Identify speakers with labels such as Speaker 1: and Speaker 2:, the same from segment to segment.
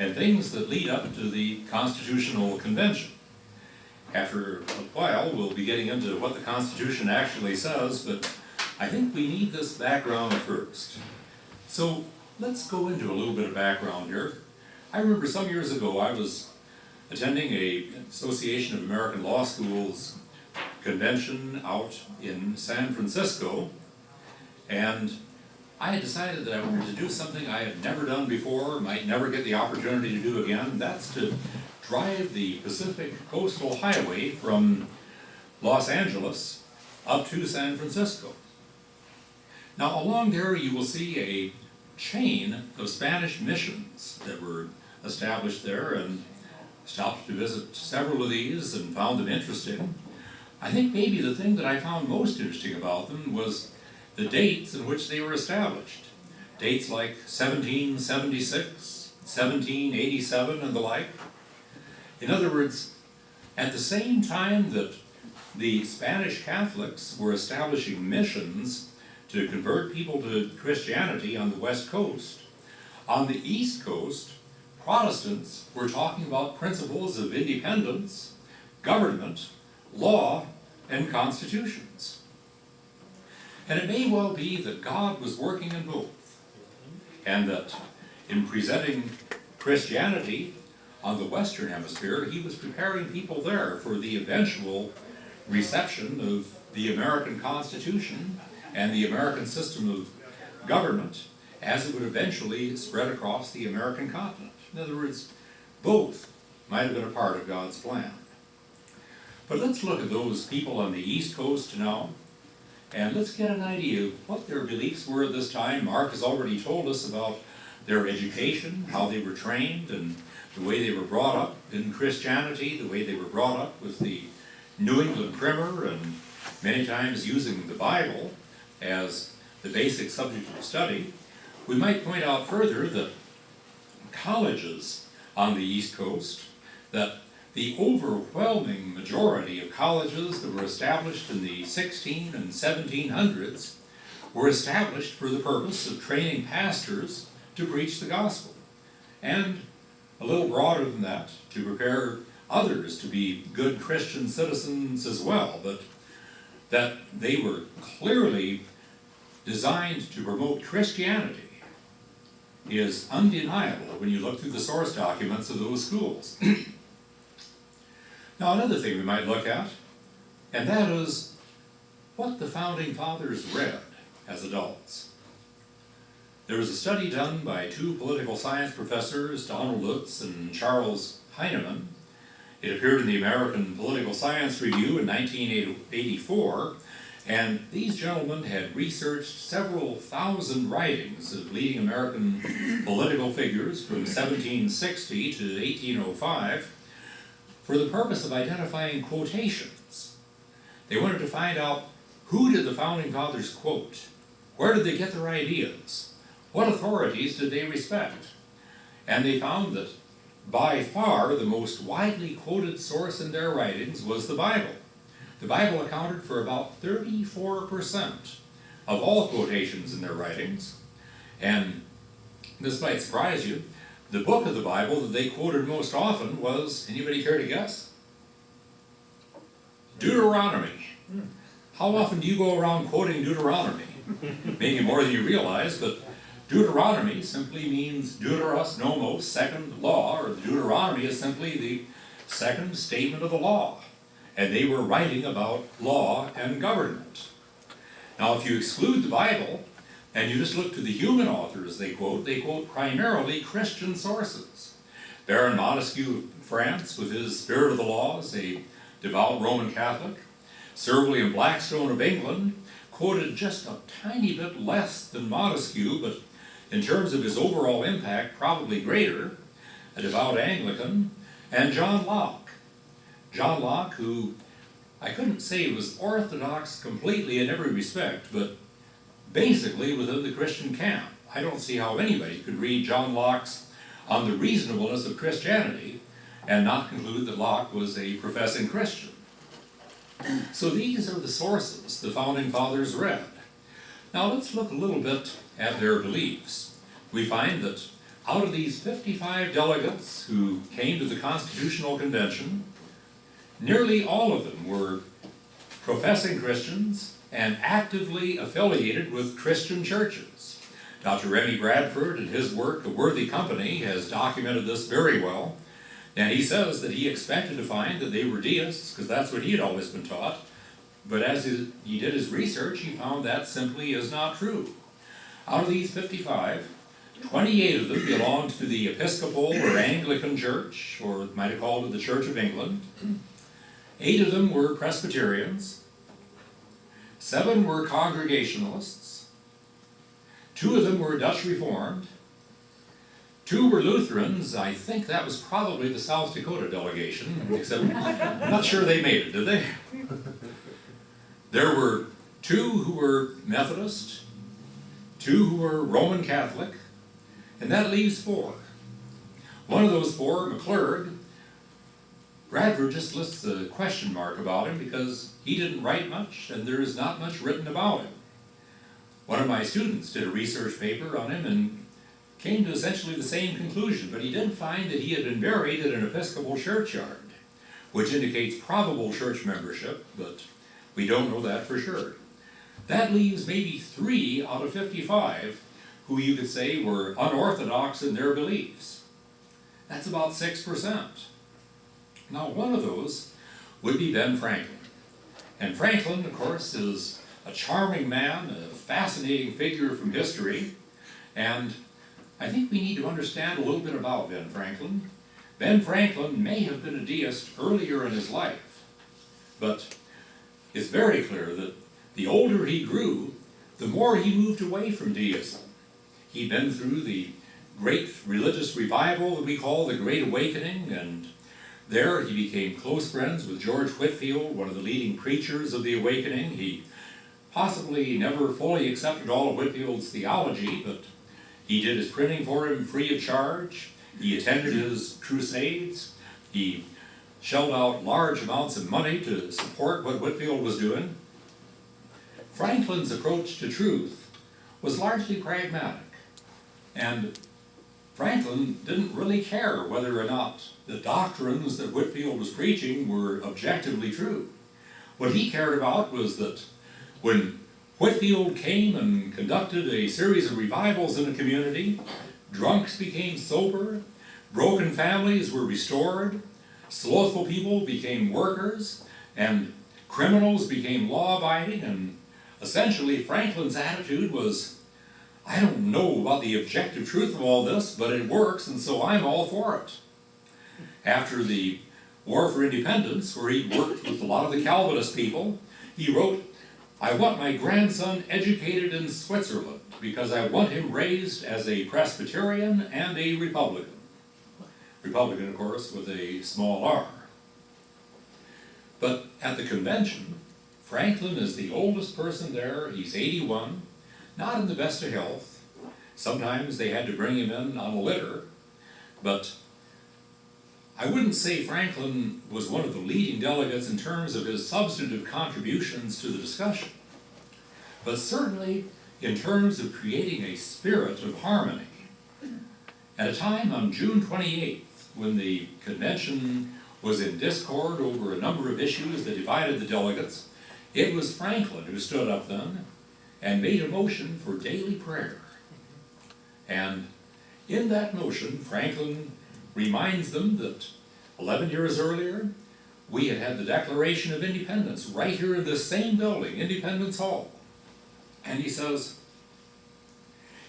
Speaker 1: and things that lead up to the Constitutional Convention. After a while, we'll be getting into what the Constitution actually says, but I think we need this background first. So let's go into a little bit of background here. I remember some years ago I was attending an Association of American Law Schools convention out in San Francisco, and I had decided that I wanted to do something I had never done before, might never get the opportunity to do again. That's to drive the Pacific Coastal Highway from Los Angeles up to San Francisco. Now along there you will see a chain of Spanish missions that were established there, and stopped to visit several of these and found them interesting. I think maybe the thing that I found most interesting about them was the dates in which they were established. Dates like 1776, 1787, and the like. In other words, at the same time that the Spanish Catholics were establishing missions to convert people to Christianity on the West Coast, on the East Coast, Protestants were talking about principles of independence, government, law, and constitutions. And it may well be that God was working in both, and that in presenting Christianity on the Western Hemisphere, he was preparing people there for the eventual reception of the American Constitution and the American system of government as it would eventually spread across the American continent. In other words, both might have been a part of God's plan. But let's look at those people on the East Coast now, and let's get an idea of what their beliefs were at this time. Mark has already told us about their education, how they were trained, and the way they were brought up in Christianity, the way they were brought up with the New England Primer, and many times using the Bible as the basic subject of study. We might point out further that colleges on the East Coast, that the overwhelming majority of colleges that were established in the 16 and 1700s were established for the purpose of training pastors to preach the gospel, and a little broader than that, to prepare others to be good Christian citizens as well, but that they were clearly designed to promote Christianity is undeniable when you look through the source documents of those schools. Now another thing we might look at, and that is what the Founding Fathers read as adults. There was a study done by two political science professors, Donald Lutz and Charles Heinemann. It appeared in the American Political Science Review in 1984, and these gentlemen had researched several thousand writings of leading American political figures from 1760 to 1805 for the purpose of identifying quotations. They wanted to find out, who did the Founding Fathers quote? Where did they get their ideas? What authorities did they respect? And they found that by far the most widely quoted source in their writings was the Bible. The Bible accounted for about 34% of all quotations in their writings. And this might surprise you, the book of the Bible that they quoted most often was, anybody care to guess? Deuteronomy. How often do you go around quoting Deuteronomy? Maybe more than you realize, but Deuteronomy simply means deuteros nomos, second law, or Deuteronomy is simply the second statement of the law. And they were writing about law and government. Now if you exclude the Bible, and you just look to the human authors they quote primarily Christian sources. Baron Montesquieu of France, with his Spirit of the Laws, a devout Roman Catholic. Sir William Blackstone of England quoted just a tiny bit less than Montesquieu, but in terms of his overall impact, probably greater, a devout Anglican. And John Locke. John Locke, who I couldn't say was orthodox completely in every respect, but basically within the Christian camp. I don't see how anybody could read John Locke's On the Reasonableness of Christianity and not conclude that Locke was a professing Christian. So these are the sources the Founding Fathers read. Now let's look a little bit at their beliefs. We find that Out of these 55 delegates who came to the Constitutional Convention, nearly all of them were professing Christians and actively affiliated with Christian churches. Dr. Remy Bradford, in his work, A Worthy Company, has documented this very well, and he says that he expected to find that they were deists, because that's what he had always been taught, but as he did his research, he found that simply is not true. Out of these 55, 28 of them belonged to the Episcopal or Anglican Church, or might have called it the Church of England. 8 of them were Presbyterians. 7 were Congregationalists. 2 of them were Dutch Reformed. 2 were Lutherans. I think that was probably the South Dakota delegation, except I'm not sure they made it, did they? There were 2 who were Methodist, 2 who were Roman Catholic, and that leaves 4. One of those 4, McClurg, Bradford just lists a question mark about him because he didn't write much and there is not much written about him. One of my students did a research paper on him and came to essentially the same conclusion, but he did find that he had been buried at an Episcopal churchyard, which indicates probable church membership, but we don't know that for sure. That leaves maybe 3 out of 55 who you could say were unorthodox in their beliefs. That's about 6%. Now, one of those would be Ben Franklin. And Franklin, of course, is a charming man, a fascinating figure from history, and I think we need to understand a little bit about Ben Franklin. Ben Franklin may have been a deist earlier in his life, but it's very clear that the older he grew, the more he moved away from deism. He'd been through the great religious revival that we call the Great Awakening, and there he became close friends with George Whitefield, one of the leading preachers of the Awakening. He possibly never fully accepted all of Whitefield's theology, but he did his printing for him free of charge. He attended his crusades. He shelled out large amounts of money to support what Whitefield was doing. Franklin's approach to truth was largely pragmatic, and Franklin didn't really care whether or not the doctrines that Whitefield was preaching were objectively true. What he cared about was that when Whitefield came and conducted a series of revivals in the community, drunks became sober, broken families were restored, slothful people became workers, and criminals became law-abiding, and essentially Franklin's attitude was, I don't know about the objective truth of all this, but it works, and so I'm all for it. After the War for Independence, where he worked with a lot of the Calvinist people, he wrote, I want my grandson educated in Switzerland because I want him raised as a Presbyterian and a Republican. Republican, of course, with a small r. But at the convention, Franklin is the oldest person there. He's 81, not in the best of health. Sometimes they had to bring him in on a litter, but I wouldn't say Franklin was one of the leading delegates in terms of his substantive contributions to the discussion, but certainly in terms of creating a spirit of harmony. At a time on June 28th, when the convention was in discord over a number of issues that divided the delegates, it was Franklin who stood up then and made a motion for daily prayer. And in that motion, Franklin reminds them that 11 years earlier, we had had the Declaration of Independence right here in this same building, Independence Hall. And he says,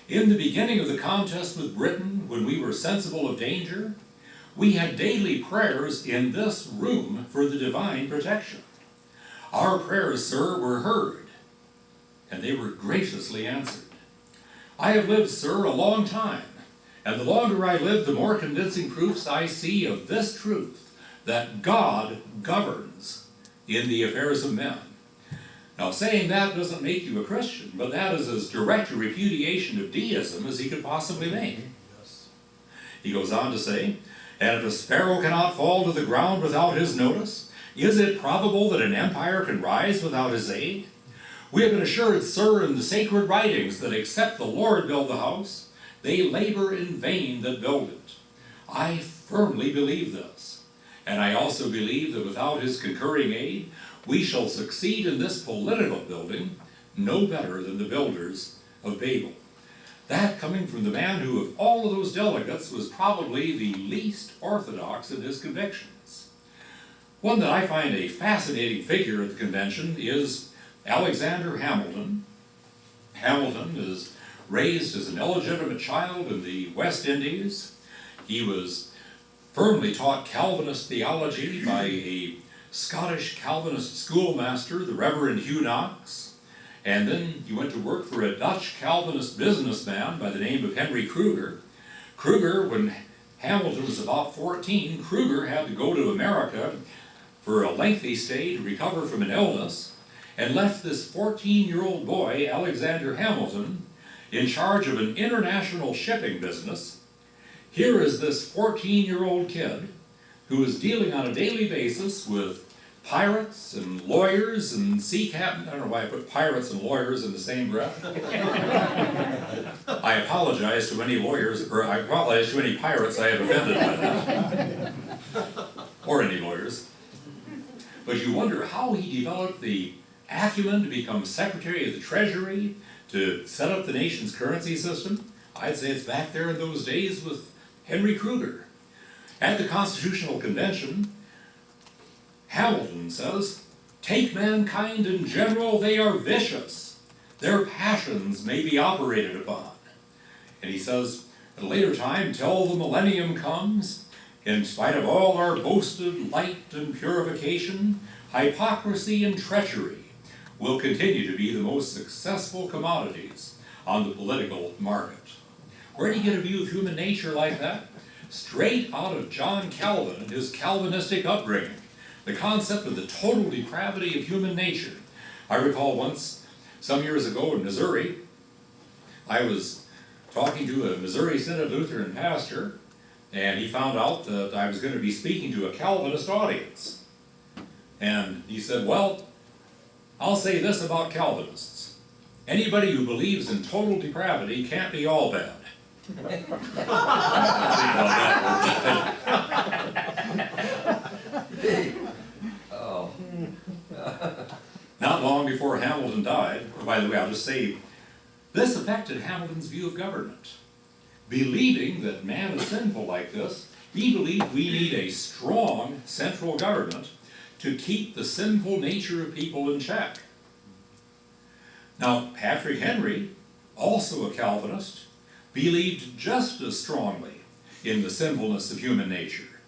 Speaker 1: in the beginning of the contest with Britain, when we were sensible of danger, we had daily prayers in this room for the divine protection. Our prayers, sir, were heard, and they were graciously answered. I have lived, sir, a long time, and the longer I live, the more convincing proofs I see of this truth, that God governs in the affairs of men. Now, saying that doesn't make you a Christian, but that is as direct a repudiation of deism as he could possibly make. Yes. He goes on to say, and if a sparrow cannot fall to the ground without his notice, is it probable that an empire can rise without his aid? We have been assured, sir, in the sacred writings that except the Lord build the house, they labor in vain that build it. I firmly believe this, and I also believe that without his concurring aid, we shall succeed in this political building no better than the builders of Babel. That coming from the man who, of all of those delegates, was probably the least orthodox in his convictions. One that I find a fascinating figure at the convention is Alexander Hamilton. Hamilton is raised as an illegitimate child in the West Indies. He was firmly taught Calvinist theology by a Scottish Calvinist schoolmaster, the Reverend Hugh Knox, and then he went to work for a Dutch Calvinist businessman by the name of Henry Kruger. Kruger, when Hamilton was about 14, Kruger had to go to America for a lengthy stay to recover from an illness, and left this 14-year-old boy, Alexander Hamilton, in charge of an international shipping business. Here is this 14-year-old kid who is dealing on a daily basis with pirates and lawyers and sea captains. I don't know why I put pirates and lawyers in the same breath. I apologize to any lawyers, or I apologize to any pirates I have offended by that. Or any lawyers. But you wonder how he developed the acumen to become Secretary of the Treasury, to set up the nation's currency system. I'd say it's back there in those days with Henry Kruger. At the Constitutional Convention, Hamilton says, "Take mankind in general, they are vicious. Their passions may be operated upon." And he says, at a later time, "Till the millennium comes, in spite of all our boasted light and purification, hypocrisy and treachery will continue to be the most successful commodities on the political market." Where do you get a view of human nature like that? Straight out of John Calvin and his Calvinistic upbringing. The concept of the total depravity of human nature. I recall once, some years ago in Missouri, I was talking to a Missouri Synod Lutheran pastor, and he found out that I was going to be speaking to a Calvinist audience. And he said, "Well, I'll say this about Calvinists. Anybody who believes in total depravity can't be all bad." Not long before Hamilton died, by the way, I'll just say, this affected Hamilton's view of government. Believing that man is sinful like this, he believed we need a strong central government to keep the sinful nature of people in check. Now, Patrick Henry, also a Calvinist, believed just as strongly in the sinfulness of human nature.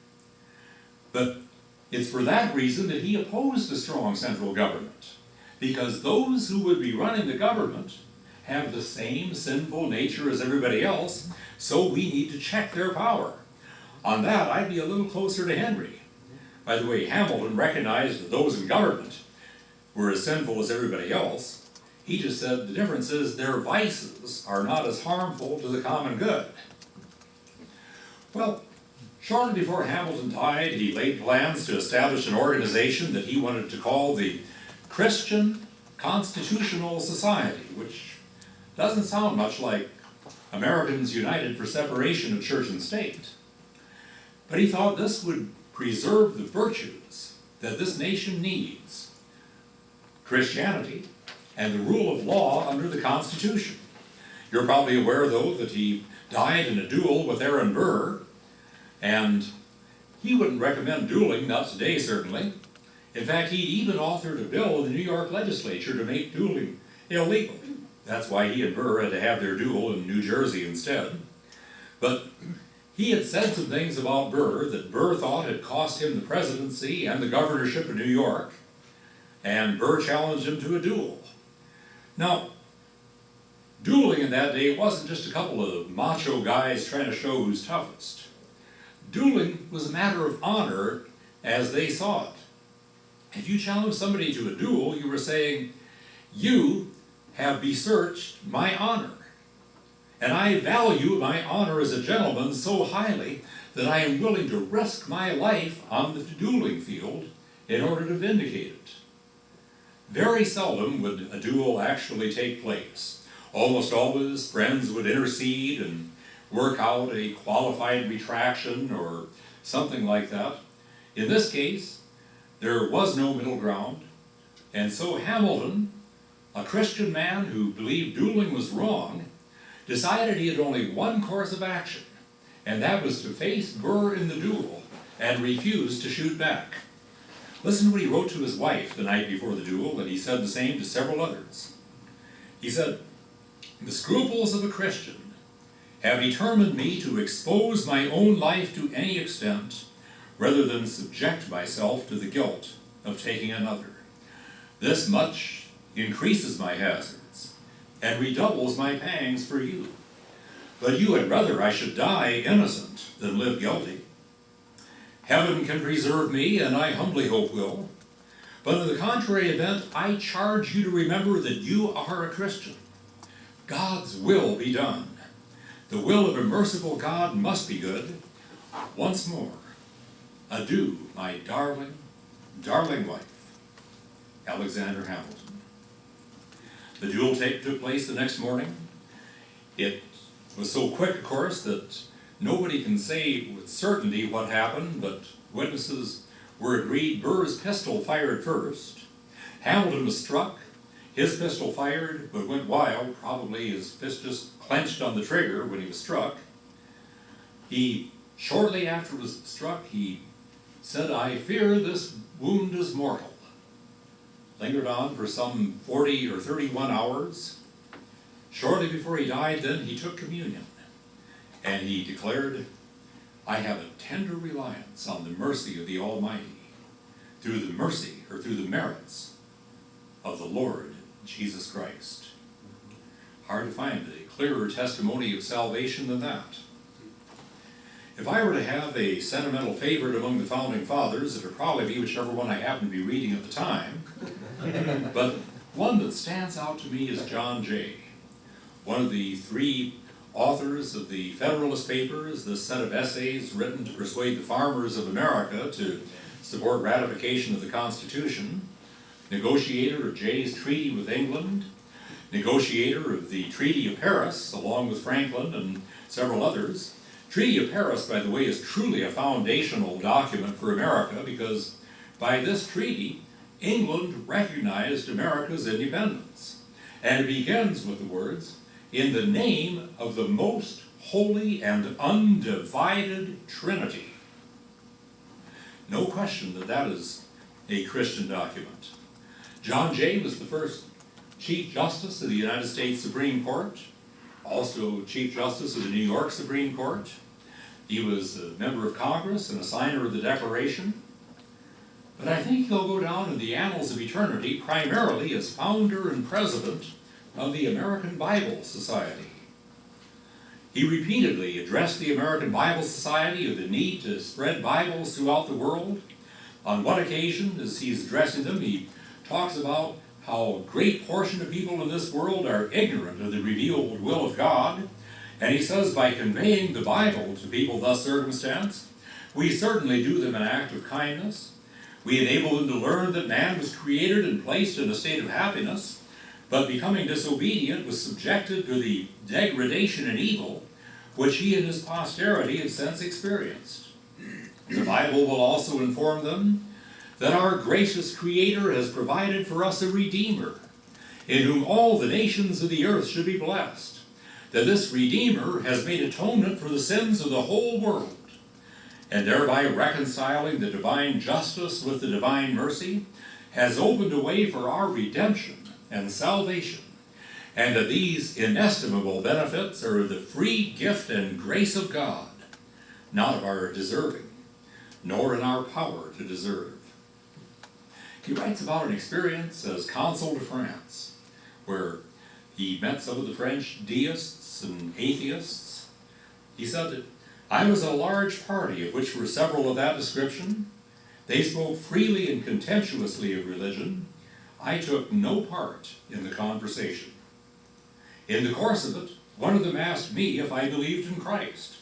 Speaker 1: But it's for that reason that he opposed a strong central government, because those who would be running the government have the same sinful nature as everybody else, so we need to check their power. On that, I'd be a little closer to Henry. By the way, Hamilton recognized that those in government were as sinful as everybody else. He just said the difference is their vices are not as harmful to the common good. Well, shortly before Hamilton died, he laid plans to establish an organization that he wanted to call the Christian Constitutional Society, which doesn't sound much like Americans United for Separation of Church and State. But he thought this would preserve the virtues that this nation needs: Christianity and the rule of law under the Constitution. You're probably aware, though, that he died in a duel with Aaron Burr, and he wouldn't recommend dueling, not today certainly. In fact, he'd even authored a bill in the New York legislature to make dueling illegal. That's why he and Burr had to have their duel in New Jersey instead. But he had said some things about Burr that Burr thought had cost him the presidency and the governorship of New York, and Burr challenged him to a duel. Now, dueling in that day wasn't just a couple of macho guys trying to show who's toughest. Dueling was a matter of honor as they saw it. If you challenged somebody to a duel, you were saying, "You have besmirched my honor. And I value my honor as a gentleman so highly that I am willing to risk my life on the dueling field in order to vindicate it." Very seldom would a duel actually take place. Almost always friends would intercede and work out a qualified retraction or something like that. In this case, there was no middle ground, and so Hamilton, a Christian man who believed dueling was wrong, decided he had only one course of action, and that was to face Burr in the duel and refuse to shoot back. Listen to what he wrote to his wife the night before the duel, and he said the same to several others. He said, "The scruples of a Christian have determined me to expose my own life to any extent rather than subject myself to the guilt of taking another. This much increases my hazards and redoubles my pangs for you. But you had rather I should die innocent than live guilty. Heaven can preserve me, and I humbly hope will. But in the contrary event, I charge you to remember that you are a Christian. God's will be done. The will of a merciful God must be good. Once more, adieu, my darling, darling wife, Alexander Hamilton." The duel took place the next morning. It was so quick, of course, that nobody can say with certainty what happened, but witnesses were agreed Burr's pistol fired first. Hamilton was struck. His pistol fired, but went wild. Probably his fist just clenched on the trigger when he was struck. Shortly after he was struck, he said, "I fear this wound is mortal." Lingered on for some 40 or 31 hours. Shortly before he died, then he took communion. And he declared, "I have a tender reliance on the mercy of the Almighty, through the merits of the Lord Jesus Christ." Hard to find a clearer testimony of salvation than that. If I were to have a sentimental favorite among the founding fathers, it would probably be whichever one I happen to be reading at the time. But one that stands out to me is John Jay, one of the three authors of the Federalist Papers, this set of essays written to persuade the farmers of America to support ratification of the Constitution, negotiator of Jay's treaty with England, negotiator of the Treaty of Paris, along with Franklin and several others. Treaty of Paris, by the way, is truly a foundational document for America because by this treaty, England recognized America's independence. And it begins with the words, "In the name of the most holy and undivided Trinity." No question that that is a Christian document. John Jay was the first Chief Justice of the United States Supreme Court, also Chief Justice of the New York Supreme Court. He was a member of Congress and a signer of the Declaration. But I think he'll go down in the annals of eternity primarily as founder and president of the American Bible Society. He repeatedly addressed the American Bible Society of the need to spread Bibles throughout the world. On one occasion, as he's addressing them, he talks about how a great portion of people in this world are ignorant of the revealed will of God. And he says, by conveying the Bible to people thus circumstanced, we certainly do them an act of kindness. We enable them to learn that man was created and placed in a state of happiness, but becoming disobedient was subjected to the degradation and evil which he and his posterity have since experienced. The Bible will also inform them that our gracious Creator has provided for us a Redeemer, in whom all the nations of the earth should be blessed, that this Redeemer has made atonement for the sins of the whole world, and thereby reconciling the divine justice with the divine mercy, has opened a way for our redemption and salvation, and that these inestimable benefits are the free gift and grace of God, not of our deserving, nor in our power to deserve. He writes about an experience as consul to France, where he met some of the French deists and atheists. He said that I was a large party, of which were several of that description. They spoke freely and contemptuously of religion. I took no part in the conversation. In the course of it, one of them asked me if I believed in Christ.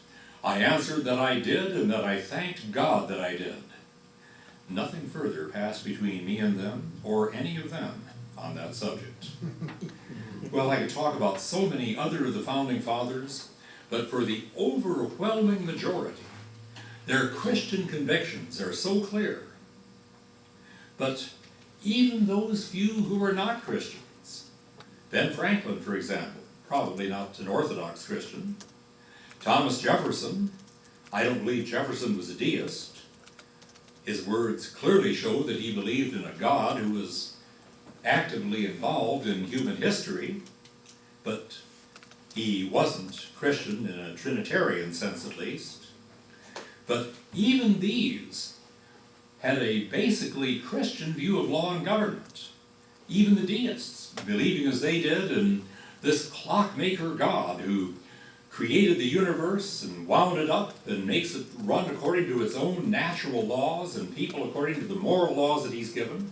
Speaker 1: I answered that I did, and that I thanked God that I did. Nothing further passed between me and them, or any of them, on that subject. Well, I could talk about so many other of the founding fathers, but for the overwhelming majority, their Christian convictions are so clear. But even those few who are not Christians, Ben Franklin, for example, probably not an Orthodox Christian, Thomas Jefferson, I don't believe Jefferson was a deist. His words clearly show that he believed in a God who was actively involved in human history, but he wasn't Christian in a Trinitarian sense at least. But even these had a basically Christian view of law and government. Even the deists, believing as they did in this clockmaker God who created the universe and wound it up and makes it run according to its own natural laws and people according to the moral laws that he's given.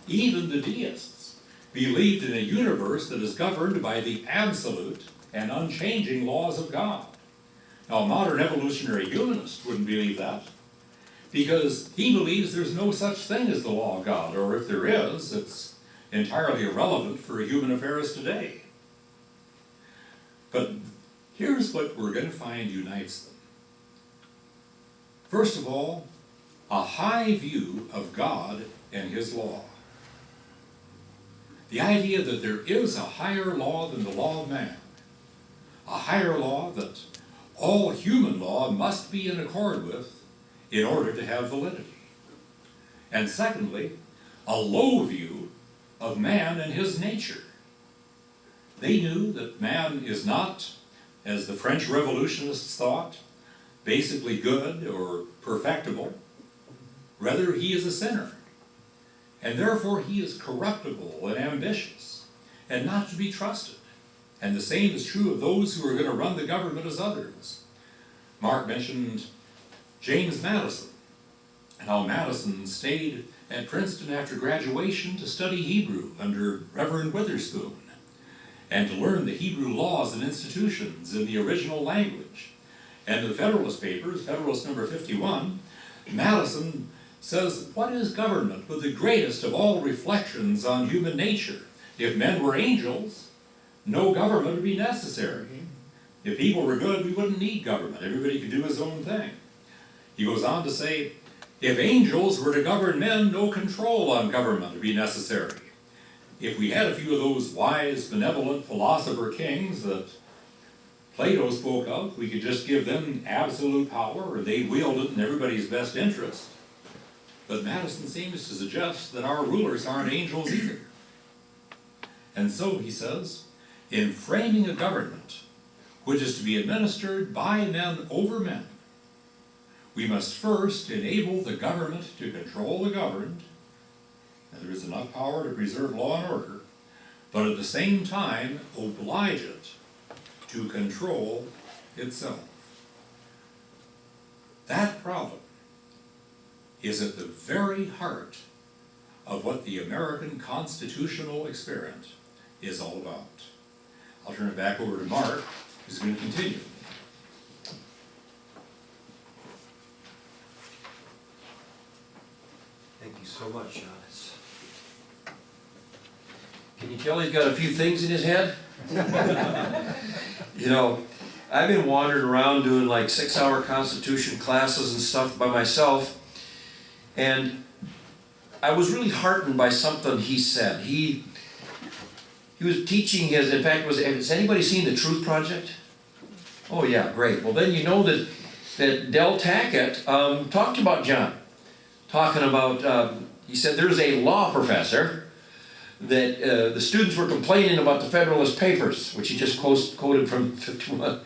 Speaker 1: Even the deists believed in a universe that is governed by the absolute and unchanging laws of God. Now, a modern evolutionary humanist wouldn't believe that, because he believes there's no such thing as the law of God, or if there is, it's entirely irrelevant for human affairs today. But here's what we're going to find unites them. First of all, a high view of God and his law. The idea that there is a higher law than the law of man. A higher law that all human law must be in accord with in order to have validity. And secondly, a low view of man and his nature. They knew that man is not, as the French revolutionists thought, basically good or perfectible. Rather, he is a sinner. And therefore he is corruptible and ambitious and not to be trusted. And the same is true of those who are going to run the government as others. Mark mentioned James Madison, and how Madison stayed at Princeton after graduation to study Hebrew under Reverend Witherspoon, and to learn the Hebrew laws and institutions in the original language. And the Federalist Papers, Federalist number 51, Madison says, what is government but the greatest of all reflections on human nature? If men were angels, no government would be necessary. If people were good, we wouldn't need government. Everybody could do his own thing. He goes on to say, if angels were to govern men, no control on government would be necessary. If we had a few of those wise, benevolent philosopher kings that Plato spoke of, we could just give them absolute power, and they wield it in everybody's best interest. But Madison seems to suggest that our rulers aren't angels either. And so, he says, in framing a government which is to be administered by men over men, we must first enable the government to control the governed, and there is enough power to preserve law and order, but at the same time oblige it to control itself. That problem is at the very heart of what the American constitutional experiment is all about. I'll turn it back over to Mark, who's going to continue.
Speaker 2: Thank you so much, John. Can you tell he's got a few things in his head? You know, I've been wandering around doing like 6-hour Constitution classes and stuff by myself, and I was really heartened by something he said. He was teaching his, in fact, has anybody seen the Truth Project? Oh yeah, great. Well then you know that Del Tackett talked about John. Talking about, he said there's a law professor that the students were complaining about the Federalist Papers, which he just quoted from 51.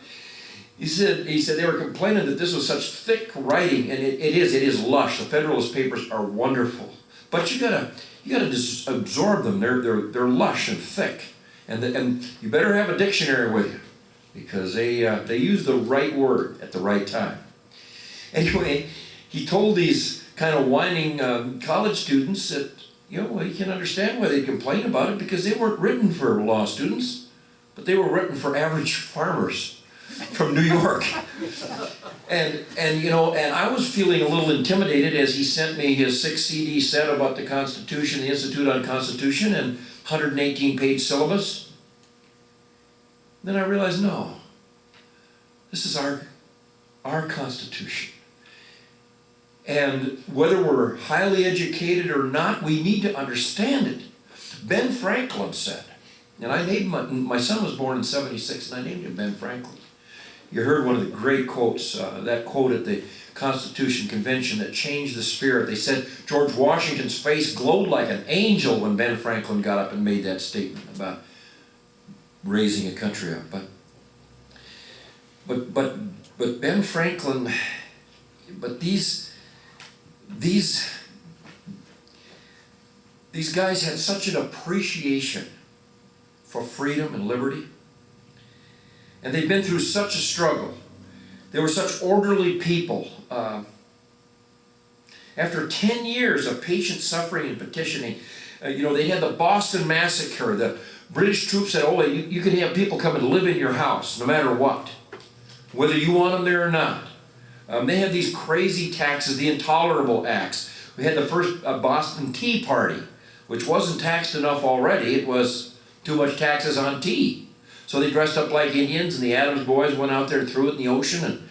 Speaker 2: He said they were complaining that this was such thick writing, and it is lush. The Federalist Papers are wonderful, but you gotta just absorb them. They're lush and thick, and you better have a dictionary with you, because they use the right word at the right time. Anyway, he told these kind of whining college students that, you know, well, you can understand why they complain about it, because they weren't written for law students, but they were written for average farmers from New York. And you know, and I was feeling a little intimidated as he sent me his 6 CD set about the Constitution, the Institute on Constitution, and 118-page syllabus. Then I realized, no, This is our Constitution. And whether we're highly educated or not, we need to understand it. Ben Franklin said, and I named my son was born in '76, and I named him Ben Franklin. You heard one of the great quotes, that quote at the Constitution Convention that changed the spirit. They said George Washington's face glowed like an angel when Ben Franklin got up and made that statement about raising a country up. But Ben Franklin, but these guys had such an appreciation for freedom and liberty. And they'd been through such a struggle. They were such orderly people. After 10 years of patient suffering and petitioning, they had the Boston Massacre. The British troops said, oh, you can have people come and live in your house, no matter what, whether you want them there or not. They had these crazy taxes, the Intolerable Acts. We had the first Boston Tea Party, which wasn't taxed enough already. It was too much taxes on tea. So they dressed up like Indians, and the Adams boys went out there and threw it in the ocean, and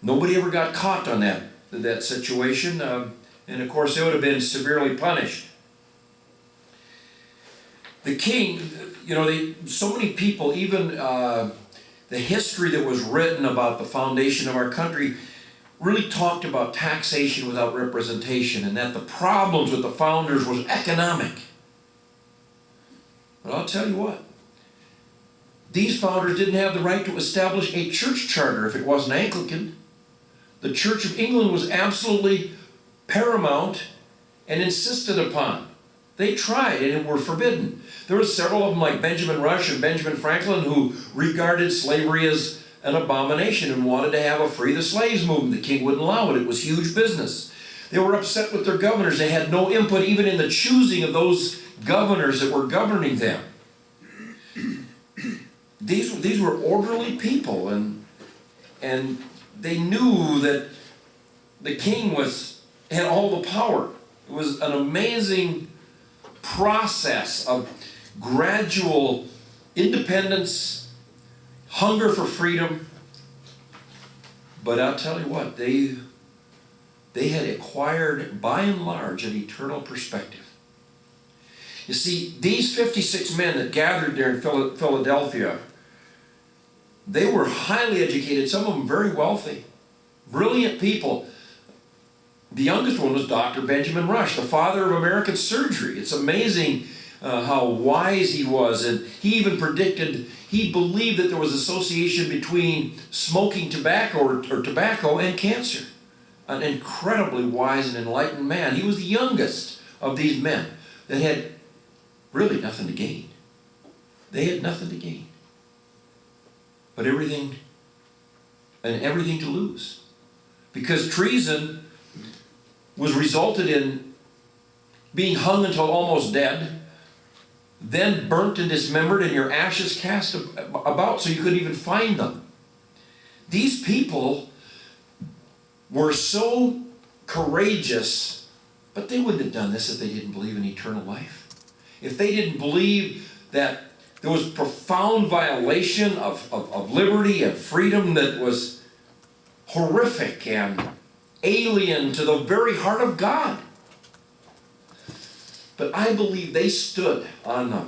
Speaker 2: nobody ever got caught on that situation. And of course, they would have been severely punished. The king, so many people, even the history that was written about the foundation of our country really talked about taxation without representation, and that the problems with the founders was economic. But I'll tell you what, these founders didn't have the right to establish a church charter if it wasn't Anglican. The Church of England was absolutely paramount and insisted upon. They tried and were forbidden. There were several of them, like Benjamin Rush and Benjamin Franklin, who regarded slavery as an abomination and wanted to have a free the slaves movement. The king wouldn't allow it. It was huge business. They were upset with their governors. They had no input even in the choosing of those governors that were governing them. These were orderly people, and they knew that the king had all the power. It was an amazing process of gradual independence, hunger for freedom. But I'll tell you what, they had acquired, by and large, an eternal perspective. You see, these 56 men that gathered there in Philadelphia, they were highly educated, some of them very wealthy, brilliant people. The youngest one was Dr. Benjamin Rush, the father of American surgery. It's amazing how wise he was, and he even he believed that there was association between smoking tobacco or tobacco and cancer. An incredibly wise and enlightened man. He was the youngest of these men that had really nothing to gain. They had nothing to gain, but everything to lose. Because treason was resulted in being hung until almost dead, then burnt and dismembered, and your ashes cast about so you couldn't even find them. These people were so courageous, but they wouldn't have done this if they didn't believe in eternal life. If they didn't believe that there was profound violation of liberty and freedom that was horrific and alien to the very heart of God. But I believe they stood on the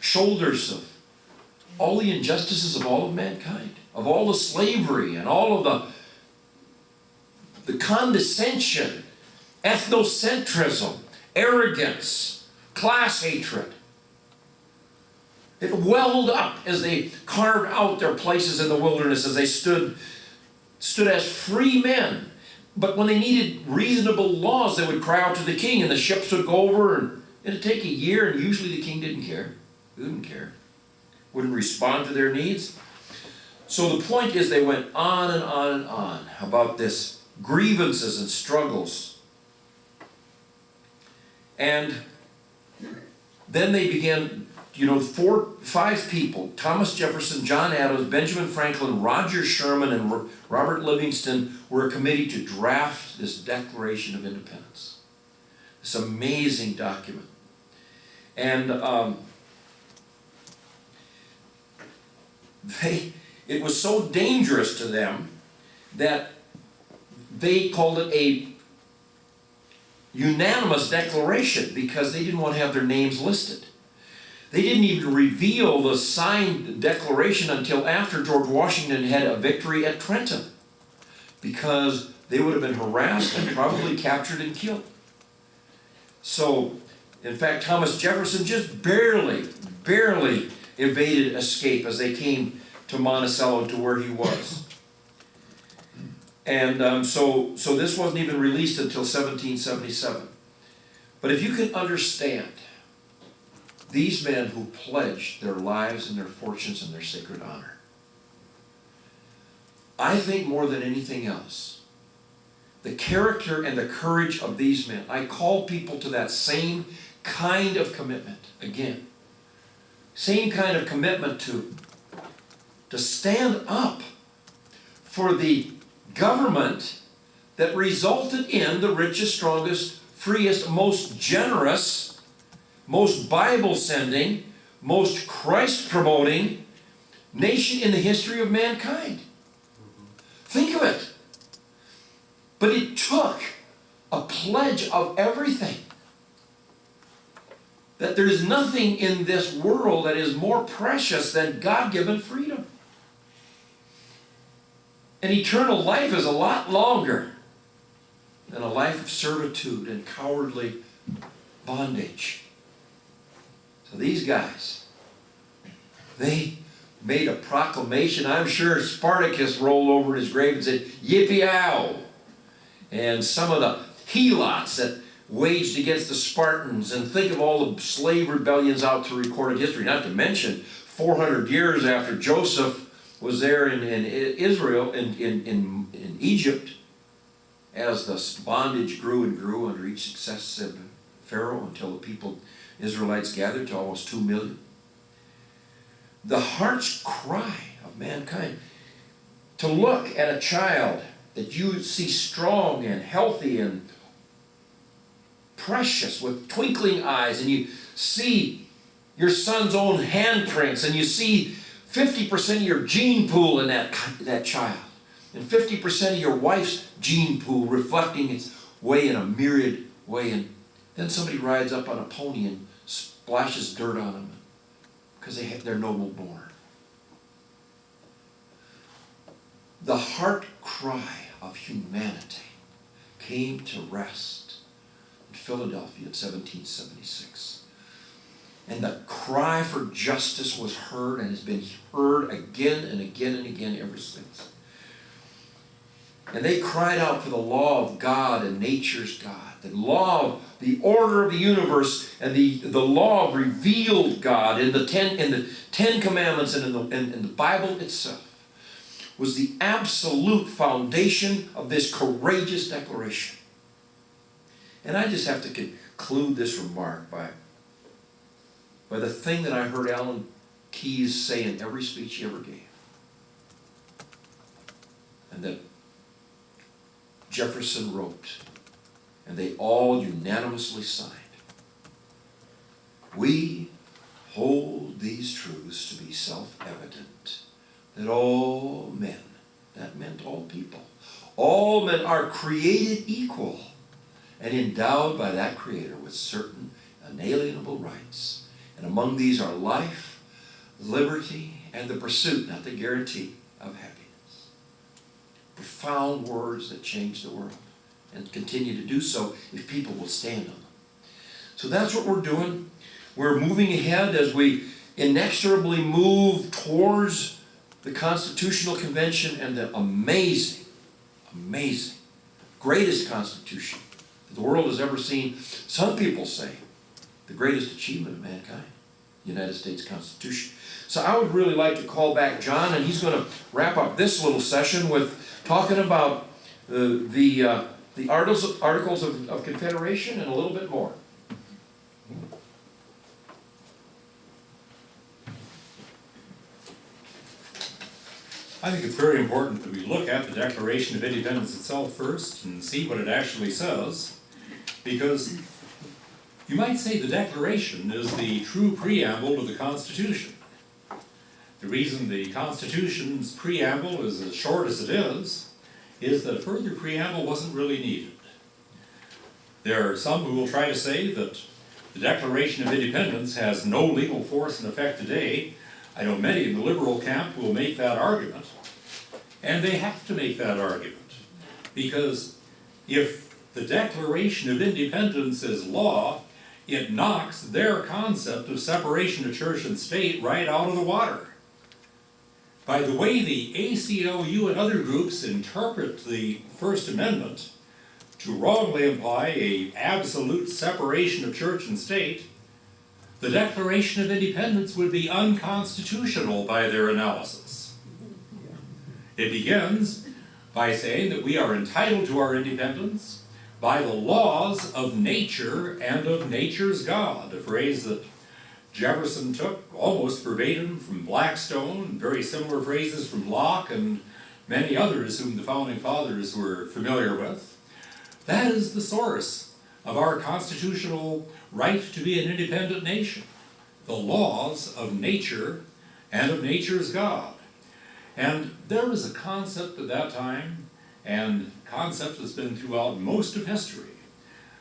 Speaker 2: shoulders of all the injustices of all of mankind, of all the slavery and all of the condescension, ethnocentrism, arrogance, class hatred. It welled up as they carved out their places in the wilderness, as they stood as free men. But when they needed reasonable laws, they would cry out to the king, and the ships would go over, and it'd take a year, and usually the king didn't care. He wouldn't care. Wouldn't respond to their needs. So the point is, they went on and on and on about this grievances and struggles. And then they began, 5 people, Thomas Jefferson, John Adams, Benjamin Franklin, Roger Sherman, and Robert Livingston, were a committee to draft this Declaration of Independence. This amazing document. And it was so dangerous to them that they called it a unanimous declaration because they didn't want to have their names listed. They didn't even reveal the signed declaration until after George Washington had a victory at Trenton, because they would have been harassed and probably captured and killed. So, in fact, Thomas Jefferson just barely evaded escape as they came to Monticello, to where he was. And so this wasn't even released until 1777. But if you can understand these men who pledged their lives and their fortunes and their sacred honor, I think more than anything else, the character and the courage of these men, I call people to that same kind of commitment again. Same kind of commitment to stand up for the government that resulted in the richest, strongest, freest, most generous, most Bible-sending, most Christ-promoting nation in the history of mankind. Think of it. But it took a pledge of everything. That there is nothing in this world that is more precious than God-given freedom. And eternal life is a lot longer than a life of servitude and cowardly bondage. So these guys, they made a proclamation. I'm sure Spartacus rolled over in his grave and said, "Yippee-ow!" And some of the helots that waged against the Spartans, and think of all the slave rebellions out through recorded history, not to mention 400 years after Joseph was there in Israel, in Egypt, as the bondage grew and grew under each successive pharaoh until the people, Israelites, gathered to almost 2 million. The heart's cry of mankind, to look at a child that you see strong and healthy and precious with twinkling eyes, and you see your son's own handprints, and you see 50% of your gene pool in that child, and 50% of your wife's gene pool reflecting its way in a myriad way, and then somebody rides up on a pony and splashes dirt on them because they're noble born. The heart cry of humanity came to rest in Philadelphia in 1776. And the cry for justice was heard, and has been heard again and again and again ever since. And they cried out for the law of God and nature's God, the law of the order of the universe, and the law of revealed God in the Ten Commandments and in the Bible itself was the absolute foundation of this courageous declaration. And I just have to conclude this remark by the thing that I heard Alan Keyes say in every speech he ever gave. And that Jefferson wrote, and they all unanimously signed. We hold these truths to be self-evident, that all men, that meant all people, all men are created equal and endowed by that Creator with certain inalienable rights. And among these are life, liberty, and the pursuit, not the guarantee, of happiness. Profound words that change the world and continue to do so if people will stand on them. So that's what we're doing. We're moving ahead as we inexorably move towards the Constitutional Convention and the amazing, greatest Constitution that the world has ever seen. Some people say the greatest achievement of mankind, the United States Constitution. So I would really like to call back John, and he's going to wrap up this little session with talking about the Articles of Confederation and a little bit more.
Speaker 1: I think it's very important that we look at the Declaration of Independence itself first and see what it actually says, because you might say the Declaration is the true preamble to the Constitution. The reason the Constitution's preamble is as short as it is that a further preamble wasn't really needed. There are some who will try to say that the Declaration of Independence has no legal force and effect today. I know many in the liberal camp will make that argument, and they have to make that argument, because if the Declaration of Independence is law, it knocks their concept of separation of church and state right out of the water. By the way the ACLU and other groups interpret the First Amendment to wrongly imply an absolute separation of church and state, the Declaration of Independence would be unconstitutional by their analysis. It begins by saying that we are entitled to our independence by the laws of nature and of nature's God, a phrase that Jefferson took almost verbatim from Blackstone, very similar phrases from Locke and many others whom the Founding Fathers were familiar with. That is the source of our constitutional right to be an independent nation, the laws of nature and of nature's God. And there was a concept at that time, and concept that's been throughout most of history.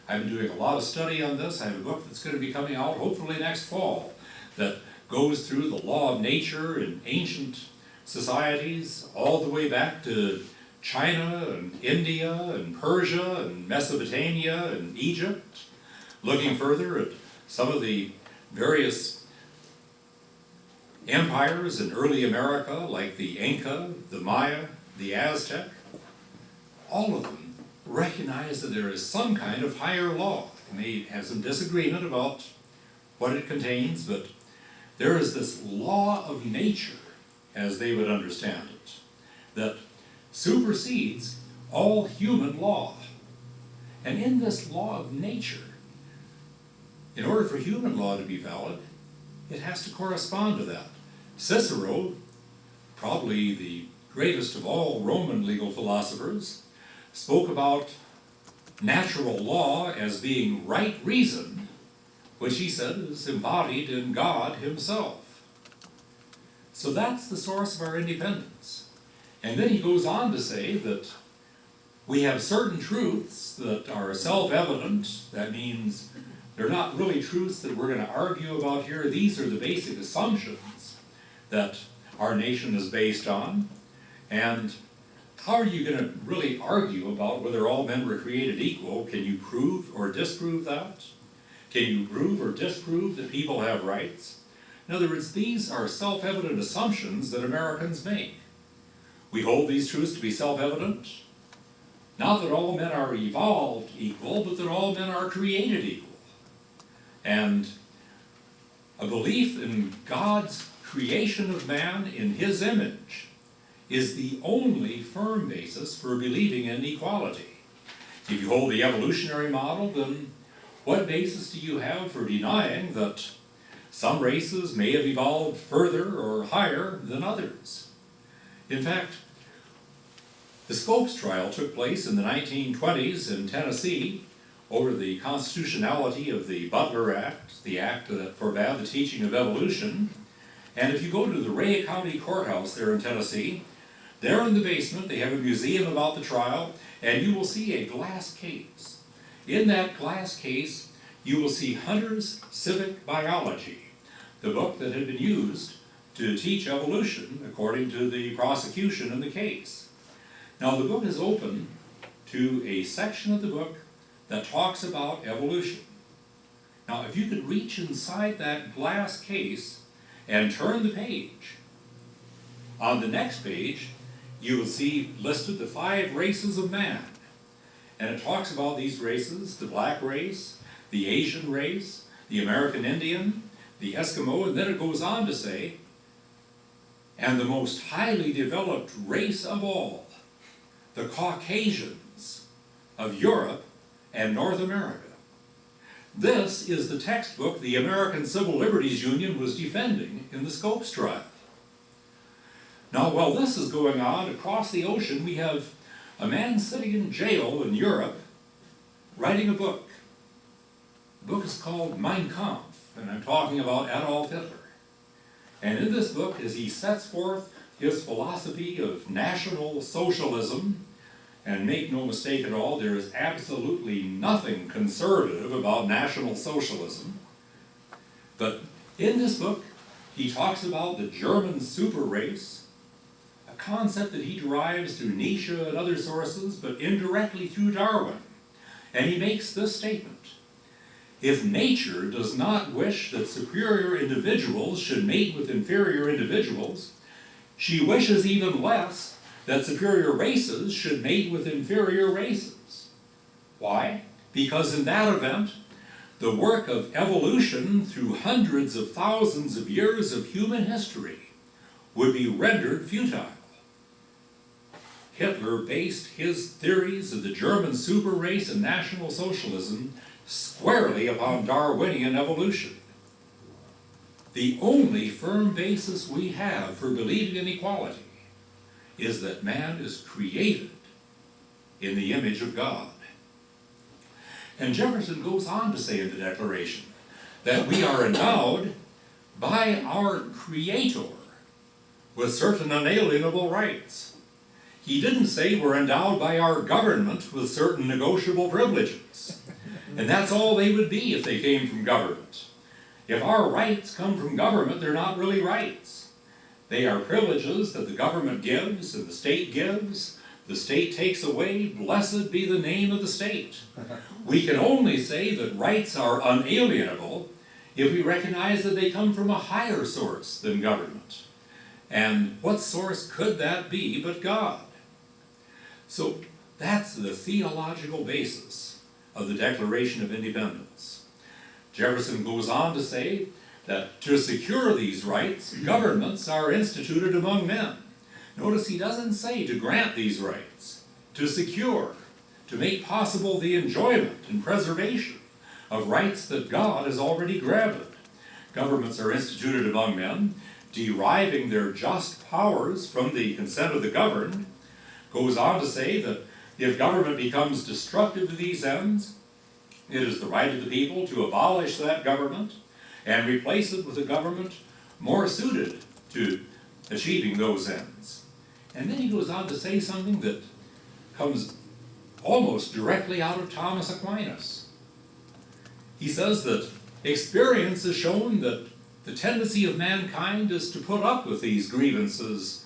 Speaker 1: I've been doing a lot of study on this. I have a book that's going to be coming out hopefully next fall that goes through the law of nature in ancient societies all the way back to China and India and Persia and Mesopotamia and Egypt, looking further at some of the various empires in early America like the Inca, the Maya, the Aztec. All of them recognize that there is some kind of higher law. They may have some disagreement about what it contains, but there is this law of nature, as they would understand it, that supersedes all human law. And in this law of nature, in order for human law to be valid, it has to correspond to that. Cicero, probably the greatest of all Roman legal philosophers, spoke about natural law as being right reason, which he said is embodied in God himself. So that's the source of our independence. And then he goes on to say that we have certain truths that are self-evident. That means they're not really truths that we're going to argue about here. These are the basic assumptions that our nation is based on. And how are you going to really argue about whether all men were created equal? Can you prove or disprove that? Can you prove or disprove that people have rights? In other words, these are self-evident assumptions that Americans make. We hold these truths to be self-evident. Not that all men are evolved equal, but that all men are created equal. And a belief in God's creation of man in his image is the only firm basis for believing in equality. If you hold the evolutionary model, then what basis do you have for denying that some races may have evolved further or higher than others? In fact, the Scopes trial took place in the 1920s in Tennessee over the constitutionality of the Butler Act, the act that forbade the teaching of evolution. And if you go to the Ray County Courthouse there in Tennessee, there in the basement they have a museum about the trial, and you will see a glass case. In that glass case, you will see Hunter's Civic Biology, the book that had been used to teach evolution according to the prosecution in the case. Now the book is open to a section of the book that talks about evolution. Now if you could reach inside that glass case and turn the page, on the next page you will see listed the 5 races of man. And it talks about these races: the black race, the Asian race, the American Indian, the Eskimo, and then it goes on to say, and the most highly developed race of all, the Caucasians of Europe and North America. This is the textbook the American Civil Liberties Union was defending in the Scopes trial. Now, while this is going on across the ocean, we have a man sitting in jail in Europe writing a book. The book is called Mein Kampf, and I'm talking about Adolf Hitler. And in this book, as he sets forth his philosophy of National Socialism, and make no mistake at all, there is absolutely nothing conservative about National Socialism. But in this book, he talks about the German super race, a concept that he derives through Nietzsche and other sources, but indirectly through Darwin. And he makes this statement: if nature does not wish that superior individuals should mate with inferior individuals, she wishes even less that superior races should mate with inferior races. Why? Because in that event, the work of evolution through hundreds of thousands of years of human history would be rendered futile. Hitler based his theories of the German super race and National Socialism squarely upon Darwinian evolution. The only firm basis we have for believing in equality is that man is created in the image of God. And Jefferson goes on to say in the Declaration that we are endowed by our Creator with certain unalienable rights. He didn't say we're endowed by our government with certain negotiable privileges. And that's all they would be if they came from government. If our rights come from government, they're not really rights. They are privileges that the government gives and the state gives. The state takes away. Blessed be the name of the state. We can only say that rights are unalienable if we recognize that they come from a higher source than government. And what source could that be but God? So that's the theological basis of the Declaration of Independence. Jefferson goes on to say that to secure these rights, governments are instituted among men. Notice he doesn't say to grant these rights, to secure, to make possible the enjoyment and preservation of rights that God has already granted. Governments are instituted among men, deriving their just powers from the consent of the governed. Goes on to say that if government becomes destructive to these ends, it is the right of the people to abolish that government and replace it with a government more suited to achieving those ends. And then he goes on to say something that comes almost directly out of Thomas Aquinas. He says that experience has shown that the tendency of mankind is to put up with these grievances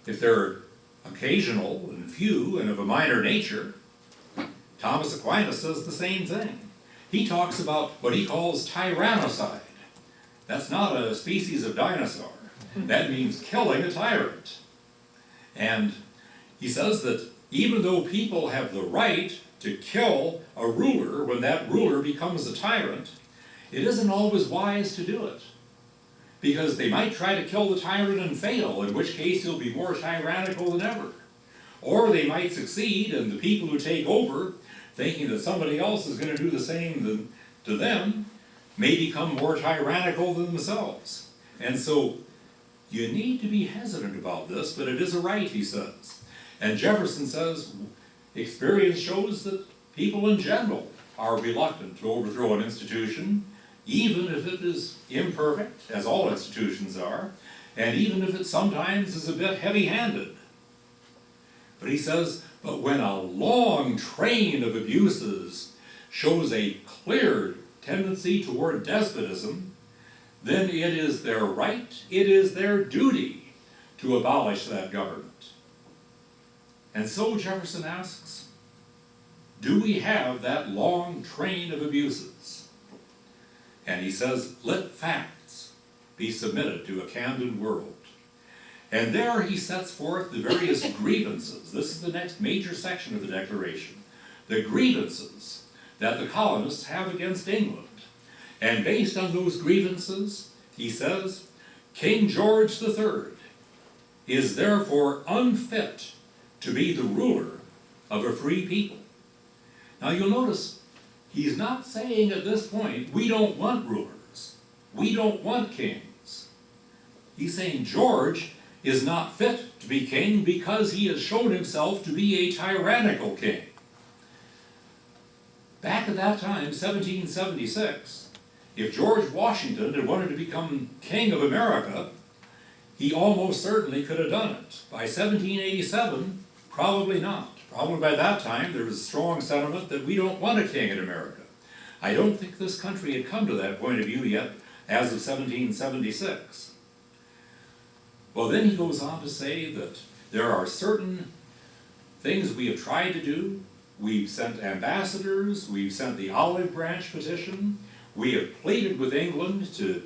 Speaker 1: if they're occasional and few and of a minor nature. Thomas Aquinas says the same thing. He talks about what he calls tyrannicide. That's not a species of dinosaur. That means killing a tyrant. And he says that even though people have the right to kill a ruler when that ruler becomes a tyrant, it isn't always wise to do it. Because they might try to kill the tyrant and fail, in which case he'll be more tyrannical than ever. Or they might succeed, and the people who take over, thinking that somebody else is going to do the same to them, may become more tyrannical than themselves. And so you need to be hesitant about this, but it is a right, he says. And Jefferson says experience shows that people in general are reluctant to overthrow an institution, even if it is imperfect, as all institutions are, and even if it sometimes is a bit heavy-handed. But he says, but when a long train of abuses shows a clear tendency toward despotism, then it is their right, it is their duty to abolish that government. And so Jefferson asks, do we have that long train of abuses? And he says, let facts be submitted to a candid world. And there he sets forth the various grievances. This is the next major section of the Declaration. The grievances that the colonists have against England. And based on those grievances, he says, King George III is therefore unfit to be the ruler of a free people. Now you'll notice, he's not saying at this point, we don't want rulers. We don't want kings. He's saying George is not fit to be king because he has shown himself to be a tyrannical king. Back at that time, 1776, if George Washington had wanted to become king of America, he almost certainly could have done it. By 1787, probably not. Probably by that time there was a strong sentiment that we don't want a king in America. I don't think this country had come to that point of view yet as of 1776. Well, then he goes on to say that there are certain things we have tried to do. We've sent ambassadors, we've sent the olive branch petition, we have pleaded with England to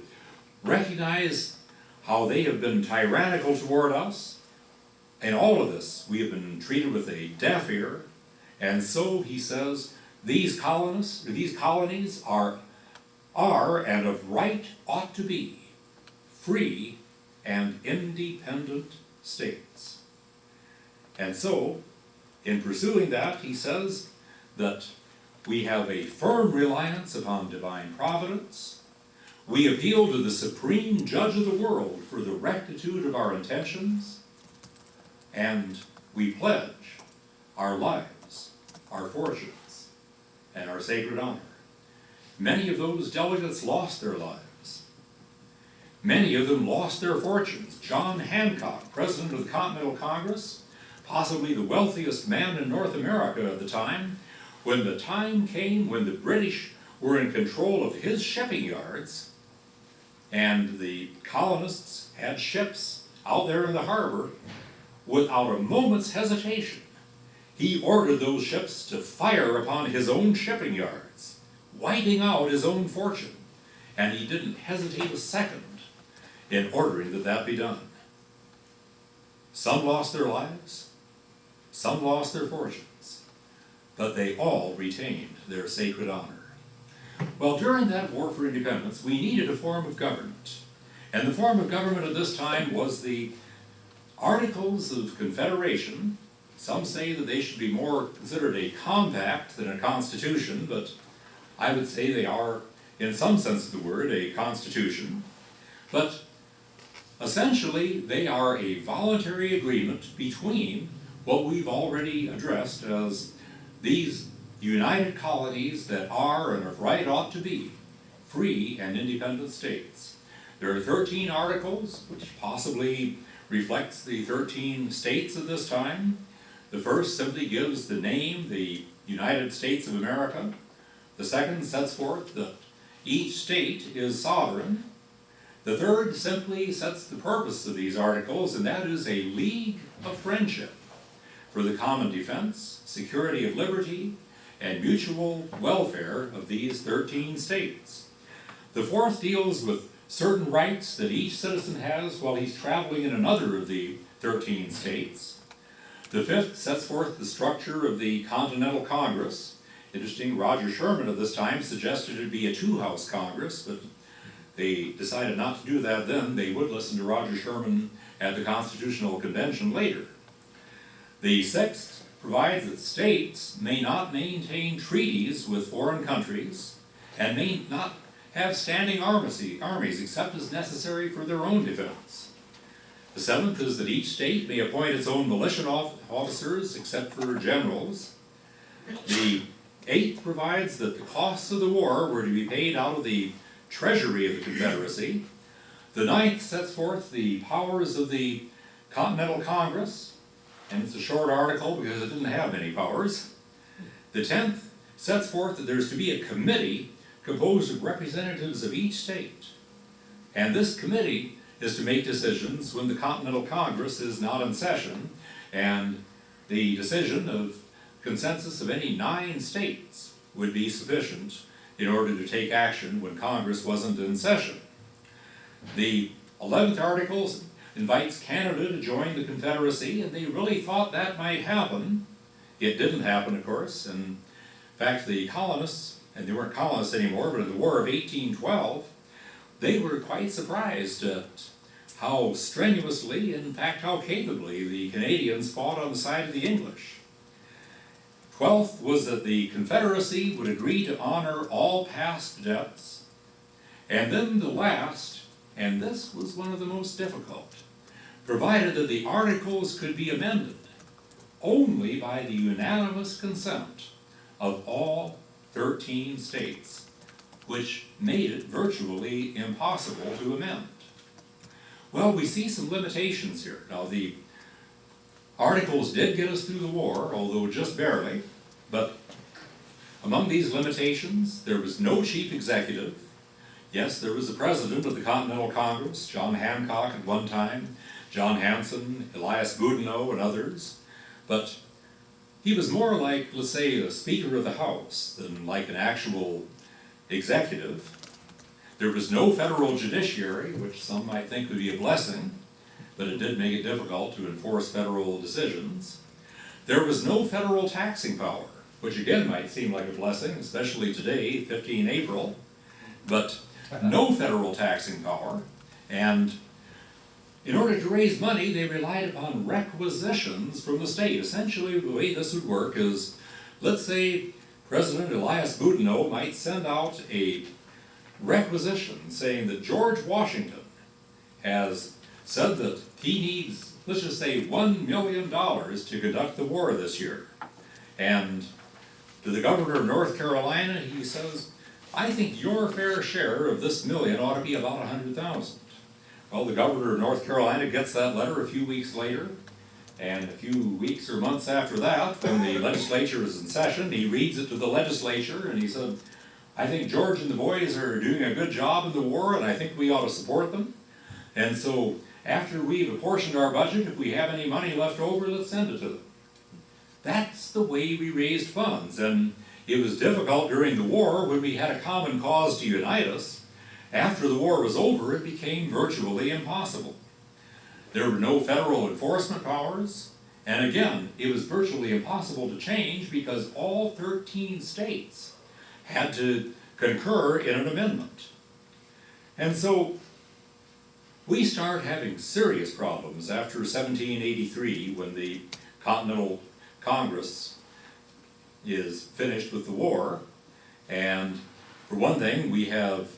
Speaker 1: recognize how they have been tyrannical toward us. In all of this, we have been treated with a deaf ear. And so, he says, these colonies are and of right ought to be free and independent states. And so, in pursuing that, he says that we have a firm reliance upon divine providence. We appeal to the supreme judge of the world for the rectitude of our intentions. And we pledge our lives, our fortunes, and our sacred honor. Many of those delegates lost their lives. Many of them lost their fortunes. John Hancock, president of the Continental Congress, possibly the wealthiest man in North America at the time, when the time came when the British were in control of his shipping yards, and the colonists had ships out there in the harbor, without a moment's hesitation, he ordered those ships to fire upon his own shipping yards, wiping out his own fortune, and he didn't hesitate a second in ordering that that be done. Some lost their lives, some lost their fortunes, but they all retained their sacred honor. Well, during that war for independence, we needed a form of government. And the form of government at this time was the Articles of Confederation. Some say that they should be more considered a compact than a constitution, but I would say they are, in some sense of the word, a constitution. But essentially, they are a voluntary agreement between what we've already addressed as these united colonies that are and of right ought to be free and independent states. There are 13 articles, which possibly reflects the 13 states at this time. The first simply gives the name, the United States of America. The second sets forth that each state is sovereign. The third simply sets the purpose of these articles, and that is a league of friendship for the common defense, security of liberty, and mutual welfare of these 13 states. The fourth deals with certain rights that each citizen has while he's traveling in another of the 13 states. The fifth sets forth the structure of the Continental Congress. Interesting, Roger Sherman at this time suggested it be a two-house Congress, but they decided not to do that then. They would listen to Roger Sherman at the Constitutional Convention later. The sixth provides that states may not maintain treaties with foreign countries and may not have standing armies except as necessary for their own defense. The seventh is that each state may appoint its own militia officers except for generals. The eighth provides that the costs of the war were to be paid out of the treasury of the Confederacy. The ninth sets forth the powers of the Continental Congress, and it's a short article because it didn't have many powers. The 10th sets forth that there's to be a committee composed of representatives of each state. And this committee is to make decisions when the Continental Congress is not in session, and the decision of consensus of any 9 states would be sufficient in order to take action when Congress wasn't in session. The 11th article invites Canada to join the Confederacy, and they really thought that might happen. It didn't happen, of course. In fact, the colonists, and they weren't colonists anymore, but in the War of 1812, they were quite surprised at how strenuously, in fact how capably, the Canadians fought on the side of the English. 12th was that the Confederacy would agree to honor all past debts. And then the last, and this was one of the most difficult, provided that the articles could be amended only by the unanimous consent of all 13 states. which made it virtually impossible to amend. Well, we see some limitations here. Now, the articles did get us through the war, although just barely, but among these limitations, there was no chief executive. Yes, there was the president of the Continental Congress, John Hancock at one time, John Hanson, Elias Boudinot, and others, but he was more like, let's say, a Speaker of the House than like an actual executive. There was no federal judiciary, which some might think would be a blessing, but it did make it difficult to enforce federal decisions. There was no federal taxing power, which again might seem like a blessing, especially today, 15 April, but no federal taxing power. And in order to raise money, they relied upon requisitions from the state. Essentially, the way this would work is, let's say President Elias Boudinot might send out a requisition saying that George Washington has said that he needs, let's just say, $1 million to conduct the war this year. And to the governor of North Carolina, he says, I think your fair share of this million ought to be about 100,000. Well, the governor of North Carolina gets that letter a few weeks later, and a few weeks or months after that, when the legislature is in session, he reads it to the legislature, and he said, I think George and the boys are doing a good job in the war, and I think we ought to support them. And so, after we've apportioned our budget, if we have any money left over, let's send it to them. That's the way we raised funds, and it was difficult during the war when we had a common cause to unite us. After the war was over, it became virtually impossible. There were no federal enforcement powers, and again, it was virtually impossible to change because all 13 states had to concur in an amendment. And so, we start having serious problems after 1783 when the Continental Congress is finished with the war, and for one thing, we have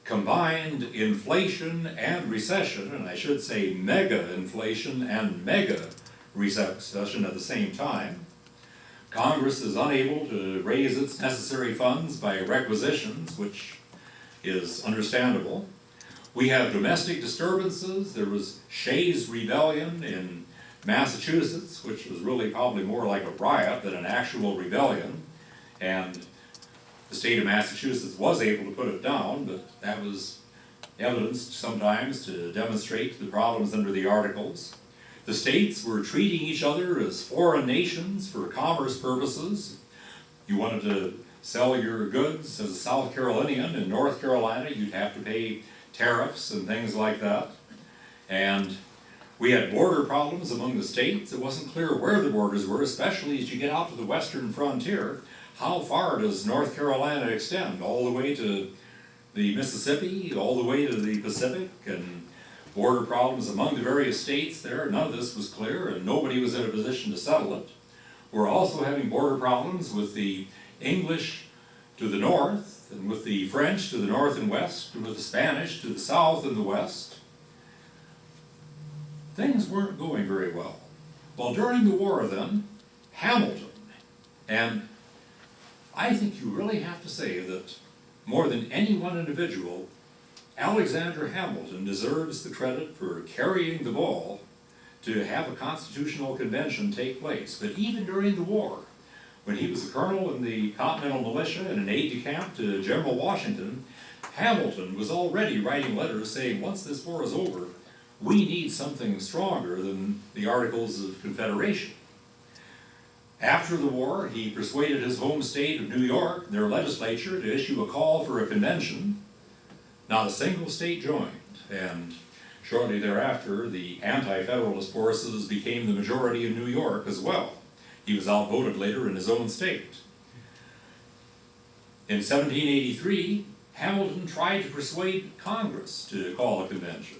Speaker 1: combined inflation and recession, and I should say mega inflation and mega recession at the same time. Congress is unable to raise its necessary funds by requisitions, which is understandable. We have domestic disturbances. There was Shays' Rebellion in Massachusetts, which was really probably more like a riot than an actual rebellion, and the state of Massachusetts was able to put it down, but that was evidenced sometimes to demonstrate the problems under the Articles. The states were treating each other as foreign nations for commerce purposes. You wanted to sell your goods as a South Carolinian in North Carolina, you'd have to pay tariffs and things like that. And we had border problems among the states. It wasn't clear where the borders were, especially as you get out to the western frontier. How far does North Carolina extend? All the way to the Mississippi, all the way to the Pacific, and border problems among the various states there. None of this was clear, and nobody was in a position to settle it. We're also having border problems with the English to the north, and with the French to the north and west, and with the Spanish to the south and the west. Things weren't going very well. Well, during the war then, Hamilton, and I think you really have to say that more than any one individual, Alexander Hamilton deserves the credit for carrying the ball to have a constitutional convention take place. But even during the war, when he was a colonel in the Continental Militia and an aide-de-camp to General Washington, Hamilton was already writing letters saying, once this war is over, we need something stronger than the Articles of Confederation. After the war, he persuaded his home state of New York, their legislature, to issue a call for a convention. Not a single state joined, and shortly thereafter, the anti-federalist forces became the majority in New York as well. He was outvoted later in his own state. In 1783, Hamilton tried to persuade Congress to call a convention.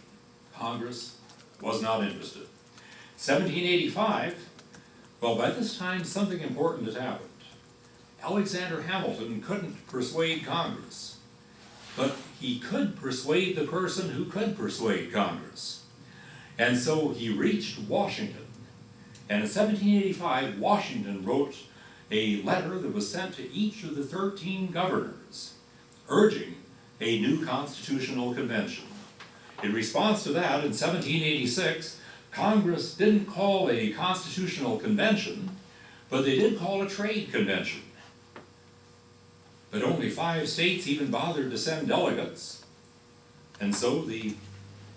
Speaker 1: Congress was not interested. 1785, well, by this time, something important had happened. Alexander Hamilton couldn't persuade Congress, but he could persuade the person who could persuade Congress. And so he reached Washington. And in 1785, Washington wrote a letter that was sent to each of the 13 governors, urging a new constitutional convention. In response to that, in 1786, Congress didn't call a constitutional convention, but they did call a trade convention. But only 5 states even bothered to send delegates, and so the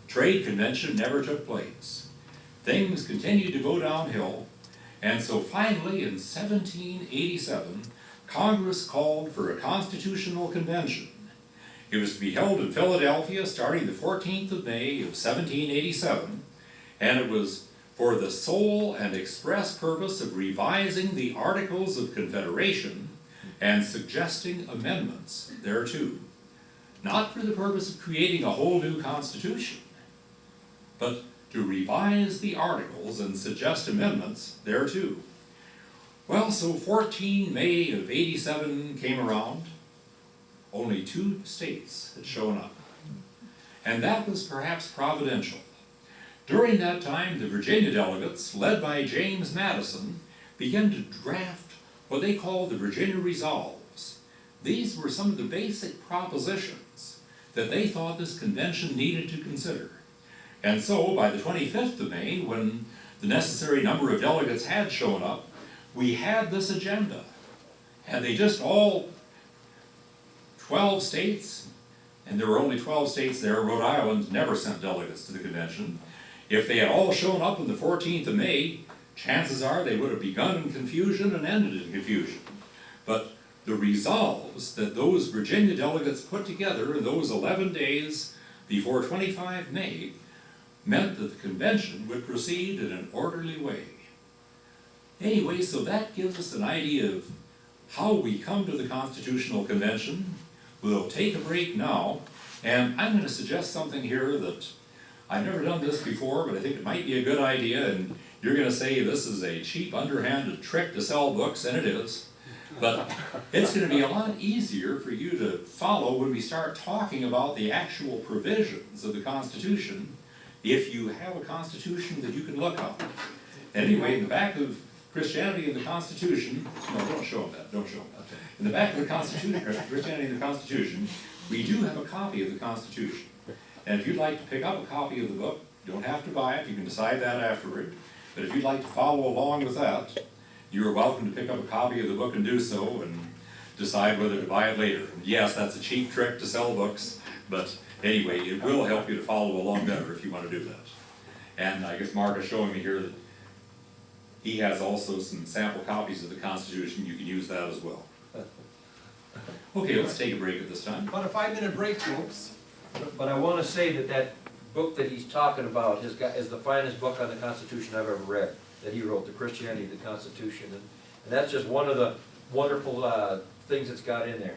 Speaker 1: trade convention never took place. Things continued to go downhill, and so finally in 1787, Congress called for a constitutional convention. It was to be held in Philadelphia starting the 14th of May of 1787, and it was for the sole and express purpose of revising the Articles of Confederation and suggesting amendments thereto. Not for the purpose of creating a whole new constitution, but to revise the articles and suggest amendments thereto. Well, so 14 May of 87 came around. Only 2 states had shown up. And that was perhaps providential. During that time, the Virginia delegates, led by James Madison, began to draft what they called the Virginia Resolves. These were some of the basic propositions that they thought this convention needed to consider. And so, by the 25th of May, when the necessary number of delegates had shown up, we had this agenda. Had they just all 12 states, and there were only 12 states there, Rhode Island never sent delegates to the convention. If they had all shown up on the 14th of May, chances are they would have begun in confusion and ended in confusion. But the resolves that those Virginia delegates put together in those 11 days before 25 May meant that the convention would proceed in an orderly way. Anyway, so that gives us an idea of how we come to the Constitutional Convention. We'll take a break now, and I'm going to suggest something here that I've never done this before, but I think it might be a good idea, and you're going to say this is a cheap, underhanded trick to sell books, and it is. But it's going to be a lot easier for you to follow when we start talking about the actual provisions of the Constitution if you have a Constitution that you can look up. Anyway, in the back of Christianity and the Constitution, no, don't show them that, don't show them that. In the back of the Constitution, Christianity and the Constitution, we do have a copy of the Constitution. And if you'd like to pick up a copy of the book, you don't have to buy it, you can decide that afterward. But if you'd like to follow along with that, you're welcome to pick up a copy of the book and do so, and decide whether to buy it later. Yes, that's a cheap trick to sell books, but anyway, it will help you to follow along better if you want to do that. And I guess Mark is showing me here that he has also some sample copies of the Constitution. You can use that as well. Okay, let's take a break at this time.
Speaker 3: About a 5-minute break, folks.
Speaker 2: But I want to say that that book that he's talking about is the finest book on the Constitution I've ever read, that he wrote, The Christianity of the Constitution. And that's just one of the wonderful things it's got in there.